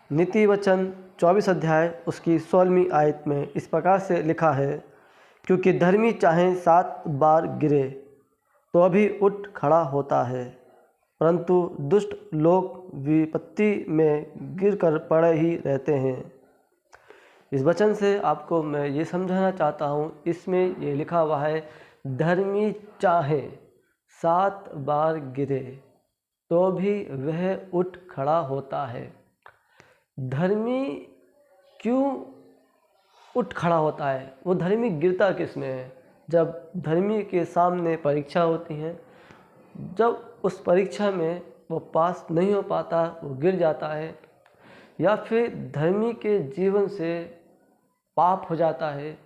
नीति वचन 24 अध्याय उसकी 16वीं आयत में इस प्रकार से लिखा है, क्योंकि धर्मी चाहे 7 बार गिरे तो अभी उठ खड़ा होता है, परंतु दुष्ट लोग विपत्ति में गिरकर पड़े ही रहते हैं। इस वचन से आपको मैं ये समझाना चाहता हूँ, इसमें ये लिखा हुआ है, धर्मी चाहे 7 बार गिरे तो भी वह उठ खड़ा होता है। धर्मी क्यों उठ खड़ा होता है? वो धर्मी गिरता किस में है? जब धर्मी के सामने परीक्षा होती है, जब उस परीक्षा में वो पास नहीं हो पाता, वो गिर जाता है, या फिर धर्मी के जीवन से पाप हो जाता है,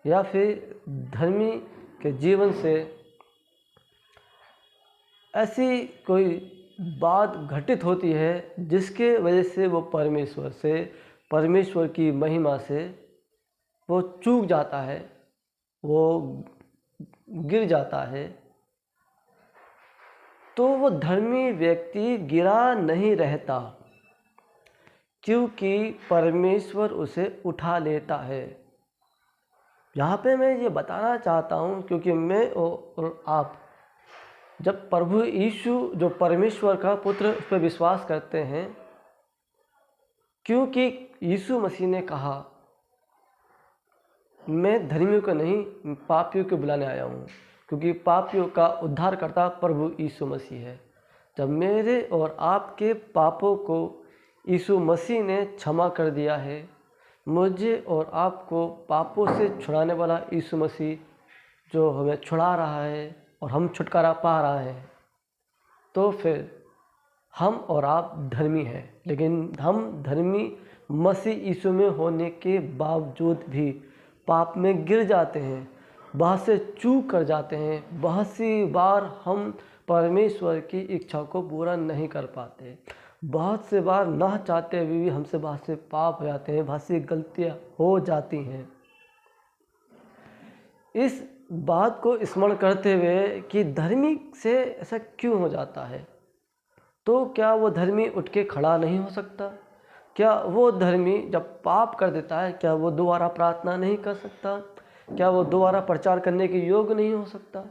या फिर धर्मी के जीवन से ऐसी कोई बात घटित होती है जिसके वजह से वो परमेश्वर की महिमा से वो चूक जाता है, वो गिर जाता है, तो वो धर्मी व्यक्ति गिरा नहीं रहता, क्योंकि परमेश्वर उसे उठा लेता है। यहाँ पे मैं ये बताना चाहता हूँ, क्योंकि मैं और आप जब प्रभु यीशु जो परमेश्वर का पुत्र उस पर विश्वास करते हैं, क्योंकि यीशु मसीह ने कहा, मैं धर्मियों को नहीं पापियों को बुलाने आया हूँ, क्योंकि पापियों का उद्धारकर्ता प्रभु यीशु मसीह है। जब मेरे और आपके पापों को यीशु मसीह ने क्षमा कर दिया है, मुझे और आपको पापों से छुड़ाने वाला यीशु मसीह जो हमें छुड़ा रहा है और हम छुटकारा पा रहे हैं, तो फिर हम और आप धर्मी हैं। लेकिन हम धर्मी मसीह यीशु में होने के बावजूद भी पाप में गिर जाते हैं, बहुत से चूक कर जाते हैं, बहुत सी बार हम परमेश्वर की इच्छा को पूरा नहीं कर पाते, बहुत से बार ना चाहते हुए भी हमसे बहुत से पाप हो जाते हैं, बहुत सी गलतियाँ हो जाती हैं। इस बात को स्मरण करते हुए कि धर्मी से ऐसा क्यों हो जाता है, तो क्या वो धर्मी उठ के खड़ा नहीं हो सकता? क्या वो धर्मी जब पाप कर देता है, क्या वो दोबारा प्रार्थना नहीं कर सकता? क्या वो दोबारा प्रचार करने के योग्य नहीं हो सकता?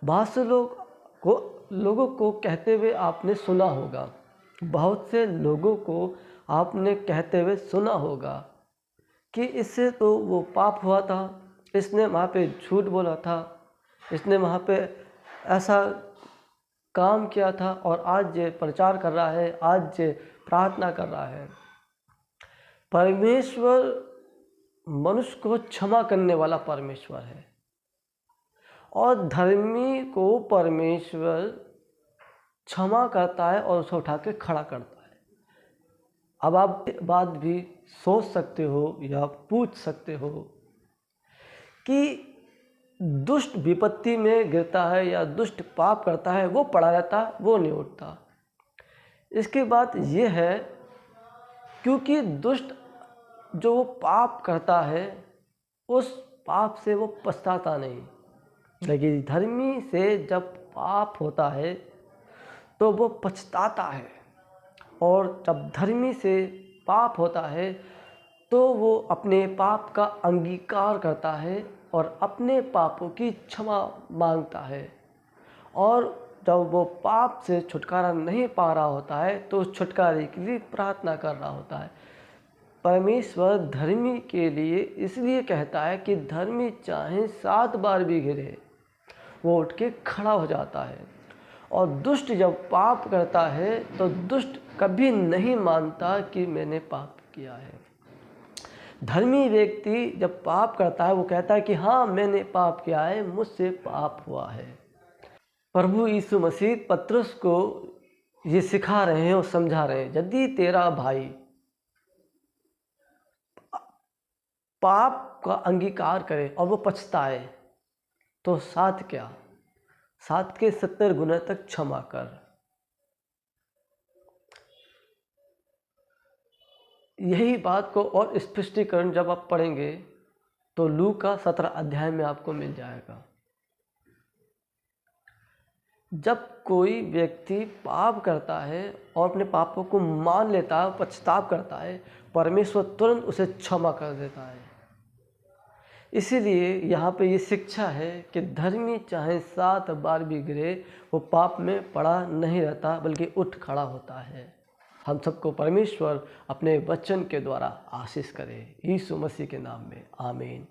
बहुत से लोगों को कहते हुए आपने सुना होगा, बहुत से लोगों को आपने कहते हुए सुना होगा कि इससे तो वो पाप हुआ था, इसने वहाँ पे झूठ बोला था, इसने वहाँ पे ऐसा काम किया था और आज ये प्रचार कर रहा है, आज ये प्रार्थना कर रहा है। परमेश्वर मनुष्य को क्षमा करने वाला परमेश्वर है, और धर्मी को परमेश्वर क्षमा करता है और उसे उठा के खड़ा करता है। अब आप बात भी सोच सकते हो या पूछ सकते हो कि दुष्ट विपत्ति में गिरता है या दुष्ट पाप करता है, वो पड़ा रहता, वो नहीं उठता। इसकी बात ये है, क्योंकि दुष्ट जो वो पाप करता है, उस पाप से वो पछताता नहीं, लेकिन धर्मी से जब पाप होता है तो वो पछताता है, और जब धर्मी से पाप होता है तो वो अपने पाप का अंगीकार करता है और अपने पापों की क्षमा मांगता है, और जब वो पाप से छुटकारा नहीं पा रहा होता है तो उस छुटकारे के लिए प्रार्थना कर रहा होता है। परमेश्वर धर्मी के लिए इसलिए कहता है कि धर्मी चाहे 7 बार भी गिरे वो उठ के खड़ा हो जाता है, और दुष्ट जब पाप करता है तो दुष्ट कभी नहीं मानता कि मैंने पाप किया है। धर्मी व्यक्ति जब पाप करता है वो कहता है कि हाँ, मैंने पाप किया है, मुझसे पाप हुआ है। प्रभु यीशु मसीह पतरस को ये सिखा रहे हैं और समझा रहे हैं, यदि तेरा भाई पाप का अंगीकार करे और वो पछताए तो 7 क्या, 7 के 70 गुना तक क्षमा कर। यही बात को और स्पष्टीकरण जब आप पढ़ेंगे तो लूका 17 अध्याय में आपको मिल जाएगा। जब कोई व्यक्ति पाप करता है और अपने पापों को मान लेता है, पछतावा करता है, परमेश्वर तुरंत उसे क्षमा कर देता है। इसीलिए यहाँ पे ये शिक्षा है कि धर्मी चाहे 7 बार भी गिरे, वो पाप में पड़ा नहीं रहता, बल्कि उठ खड़ा होता है। हम सबको परमेश्वर अपने वचन के द्वारा आशीष करे। यीशु मसीह के नाम में आमीन।